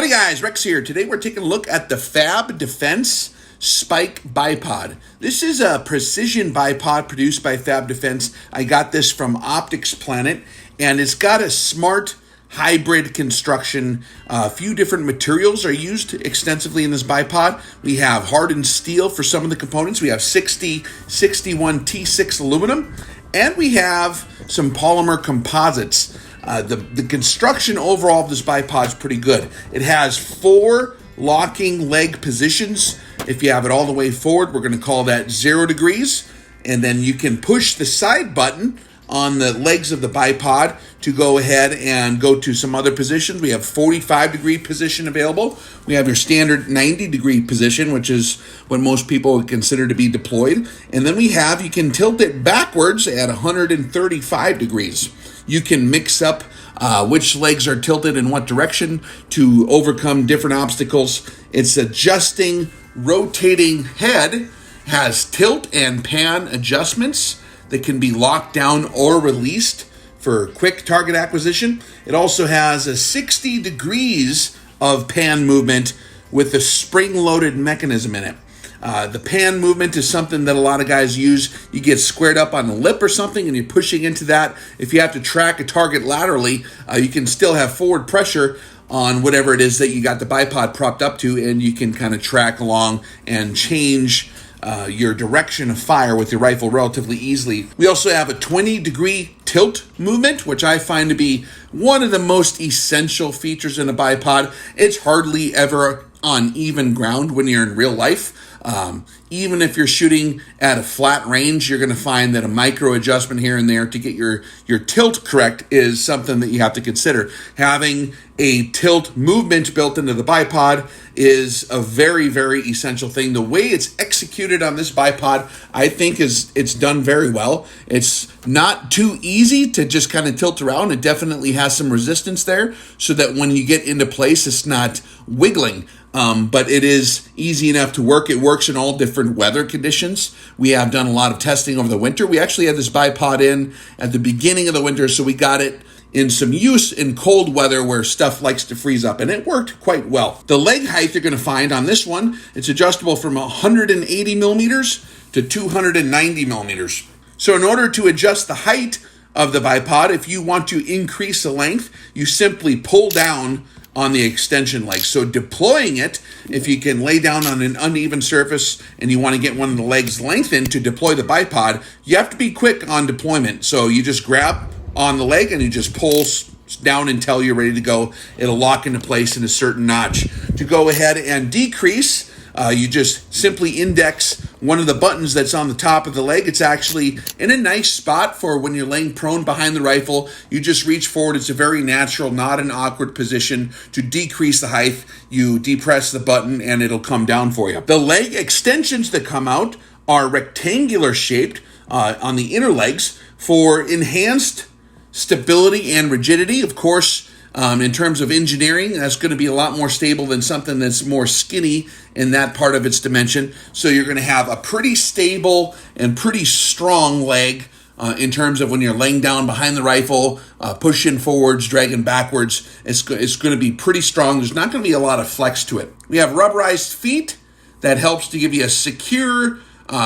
Howdy guys, Rex here. Today we're taking a look at the FAB Defense Spike Bipod. This is a precision bipod produced by FAB Defense. I got this from Optics Planet, and it's got a smart hybrid construction. A few different materials are used extensively in this bipod. We have hardened steel for some of the components. We have 6061 T6 aluminum, and we have some polymer composites. The construction overall of this bipod is pretty good. It has 4 locking leg positions. If you have it all the way forward, we're going to call that 0 degrees. And then you can push the side button on the legs of the bipod to go ahead and go to some other positions. We have 45-degree position available. We have your standard 90-degree position, which is what most people would consider to be deployed. And then you can tilt it backwards at 135 degrees. You can mix up which legs are tilted in what direction to overcome different obstacles. It's adjusting, rotating head, has tilt and pan adjustments that can be locked down or released for quick target acquisition. It also has a 60 degrees of pan movement with a spring-loaded mechanism in it. The pan movement is something that a lot of guys use. You get squared up on the lip or something and you're pushing into that. If you have to track a target laterally, you can still have forward pressure on whatever it is that you got the bipod propped up to, and you can kind of track along and change your direction of fire with your rifle relatively easily. We also have a 20-degree tilt movement, which I find to be one of the most essential features in a bipod. It's hardly ever on even ground when you're in real life. Even if you're shooting at a flat range, you're going to find that a micro adjustment here and there to get your tilt correct is something that you have to consider. Having a tilt movement built into the bipod is a very, very essential thing. The way it's executed on this bipod, I think it's done very well. It's not too easy to just kind of tilt around. It definitely has some resistance there so that when you get into place, it's not wiggling. But it is easy enough to work. It works in all different weather conditions. We have done a lot of testing over the winter. We actually had this bipod in at the beginning of the winter, so we got it in some use in cold weather where stuff likes to freeze up, and it worked quite well. The leg height you're going to find on this one, it's adjustable from 180 millimeters to 290 millimeters. So in order to adjust the height of the bipod, if you want to increase the length, you simply pull down on the extension leg. So deploying it, if you can lay down on an uneven surface and you want to get one of the legs lengthened to deploy the bipod, you have to be quick on deployment. So you just grab on the leg and you just pull down until you're ready to go. It'll lock into place in a certain notch. To go ahead and decrease, you just simply index one of the buttons that's on the top of the leg. It's actually in a nice spot for when you're laying prone behind the rifle. You just reach forward. It's a very natural, not an awkward position. To decrease the height, you depress the button and it'll come down for you. The leg extensions that come out are rectangular shaped on the inner legs for enhanced stability and rigidity. Of course, in terms of engineering, that's going to be a lot more stable than something that's more skinny in that part of its dimension. So you're going to have a pretty stable and pretty strong leg in terms of when you're laying down behind the rifle, pushing forwards, dragging backwards. It's going to be pretty strong. There's not going to be a lot of flex to it. We have rubberized feet that helps to give you a secure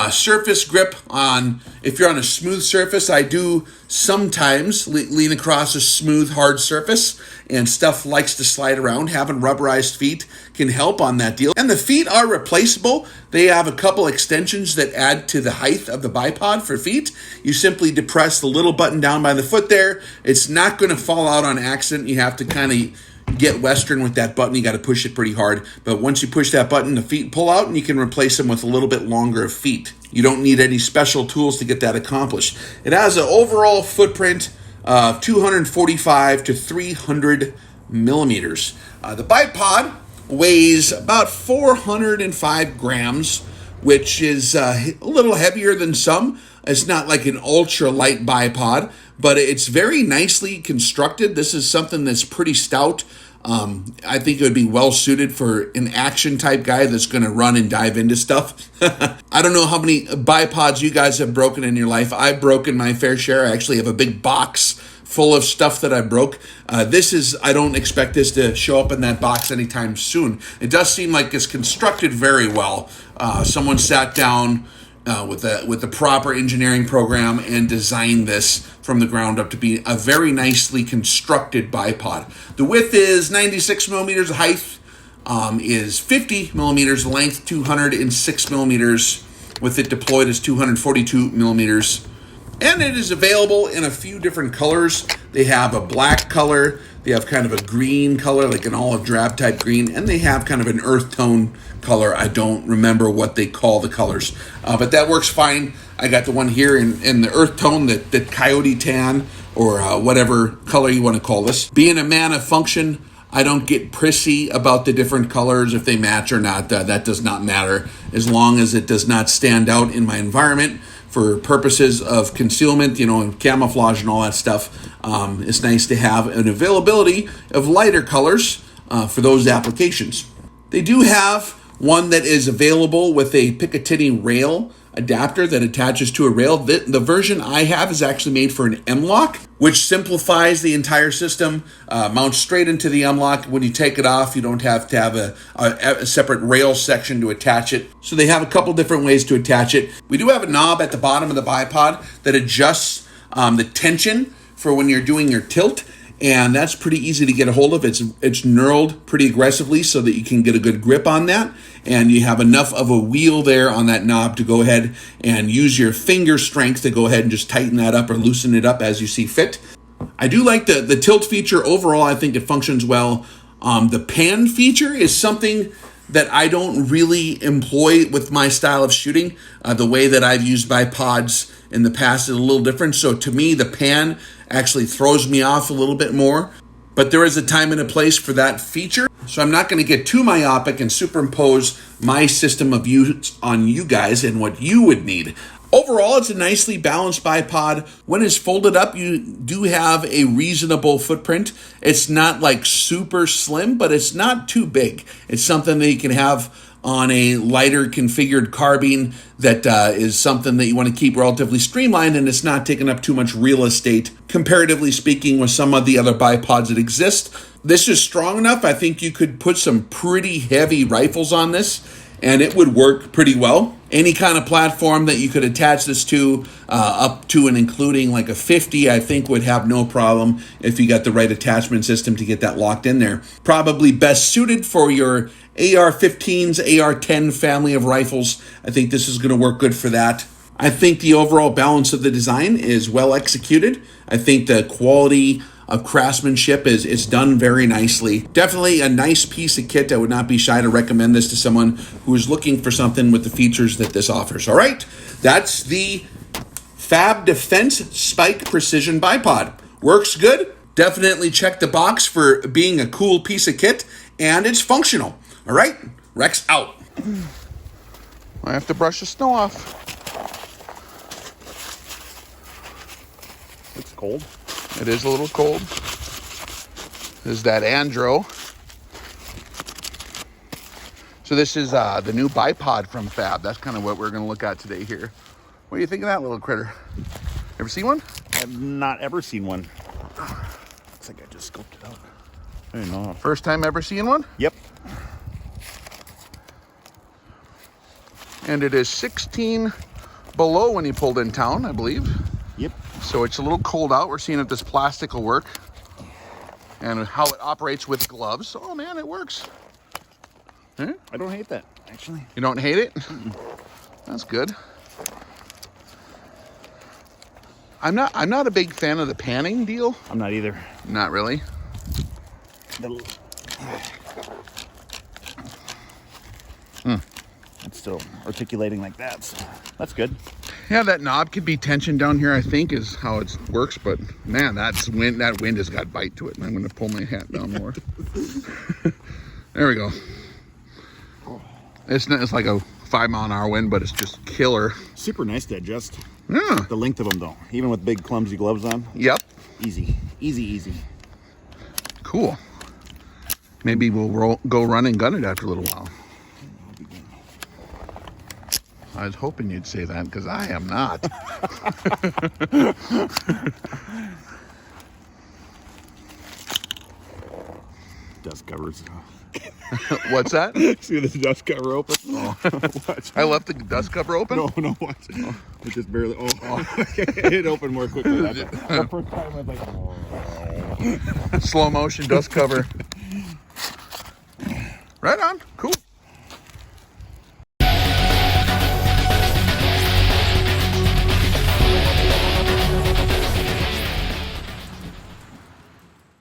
surface grip on, if you're on a smooth surface. I do sometimes lean across a smooth, hard surface, and stuff likes to slide around. Having rubberized feet can help on that deal. And the feet are replaceable. They have a couple extensions that add to the height of the bipod for feet. You simply depress the little button down by the foot there. It's not going to fall out on accident. You have to kind of get Western with that button. You got to push it pretty hard. But once you push that button, the feet pull out and you can replace them with a little bit longer feet. You don't need any special tools to get that accomplished. It has an overall footprint of 245 to 300 millimeters. The bipod weighs about 405 grams, which is a little heavier than some. It's not like an ultra-light bipod, but it's very nicely constructed. This is something that's pretty stout. I think it would be well suited for an action type guy that's going to run and dive into stuff. I don't know how many bipods you guys have broken in your life. I've broken my fair share. I actually have a big box full of stuff that I broke. I don't expect this to show up in that box anytime soon. It does seem like it's constructed very well. Someone sat down with the proper engineering program and designed this from the ground up to be a very nicely constructed bipod. The width is 96 millimeters, the height is 50 millimeters, the length 206 millimeters, with it deployed as 242 millimeters. And it is available in a few different colors. They have a black color, they have kind of a green color, like an olive drab type green, and they have kind of an earth tone color. I don't remember what they call the colors, but that works fine. I got the one here in the earth tone, the coyote tan, or whatever color you want to call this. Being a man of function, I don't get prissy about the different colors, if they match or not. That does not matter, as long as it does not stand out in my environment. For purposes of concealment, and camouflage and all that stuff, it's nice to have an availability of lighter colors for those applications. They do have one that is available with a Picatinny rail adapter that attaches to a rail. The version I have is actually made for an MLOK, which simplifies the entire system, mounts straight into the MLOK. When you take it off, you don't have to have a separate rail section to attach it. So they have a couple different ways to attach it. We do have a knob at the bottom of the bipod that adjusts the tension for when you're doing your tilt, and that's pretty easy to get a hold of. It's knurled pretty aggressively so that you can get a good grip on that, and you have enough of a wheel there on that knob to go ahead and use your finger strength to go ahead and just tighten that up or loosen it up as you see fit. I do like the tilt feature overall. I think it functions well. The pan feature is something that I don't really employ with my style of shooting. The way that I've used bipods in the past is a little different. So to me, the pan actually throws me off a little bit more. But there is a time and a place for that feature. So I'm not going to get too myopic and superimpose my system of use on you guys and what you would need. Overall, it's a nicely balanced bipod. When it's folded up, you do have a reasonable footprint. It's not like super slim, but it's not too big. It's something that you can have on a lighter configured carbine that is something that you want to keep relatively streamlined, and it's not taking up too much real estate, comparatively speaking, with some of the other bipods that exist. This is strong enough. I think you could put some pretty heavy rifles on this, and it would work pretty well. Any kind of platform that you could attach this to, up to and including like a 50, I think would have no problem if you got the right attachment system to get that locked in there. Probably best suited for your AR-15s, AR-10 family of rifles. I think this is going to work good for that. I think the overall balance of the design is well executed. I think the quality of craftsmanship is done very nicely. Definitely a nice piece of kit. I would not be shy to recommend this to someone who is looking for something with the features that this offers. All right, that's the FAB Defense Spike Precision Bipod. Works good. Definitely check the box for being a cool piece of kit, and it's functional. All right, Rex out. I have to brush the snow off. It's cold. It is a little cold. This is that Andro. So this is the new bipod from FAB. That's kind of what we're going to look at today here. What do you think of that little critter? Ever seen one? I've not ever seen one. Looks like I just scoped it out. I don't know. First time ever seeing one? Yep. And it is 16 below when you pulled in town, I believe. Yep. So it's a little cold out. We're seeing if this plastic will work and how it operates with gloves. Oh man, it works. Huh? I don't hate that, actually. You don't hate it? Mm-mm. That's good. I'm not a big fan of the panning deal. I'm not either. Not really. It's still articulating like that, so that's good. Yeah, that knob could be tensioned down here, I think, is how it works. But man, that wind has got bite to it. And I'm going to pull my hat down more. There we go. It's like a 5-mile-an-hour wind, but it's just killer. Super nice to adjust. Yeah. The length of them, though, even with big clumsy gloves on. Yep. Easy, easy, easy. Cool. Maybe we'll go run and gun it after a little while. I was hoping you'd say that because I am not. Dust covers. What's that? See this dust cover open? Oh. Watch. I left the dust cover open? No, watch. Oh. It just barely, it opened more quickly that time. The first time I was like, Slow motion dust cover. Right on. Cool.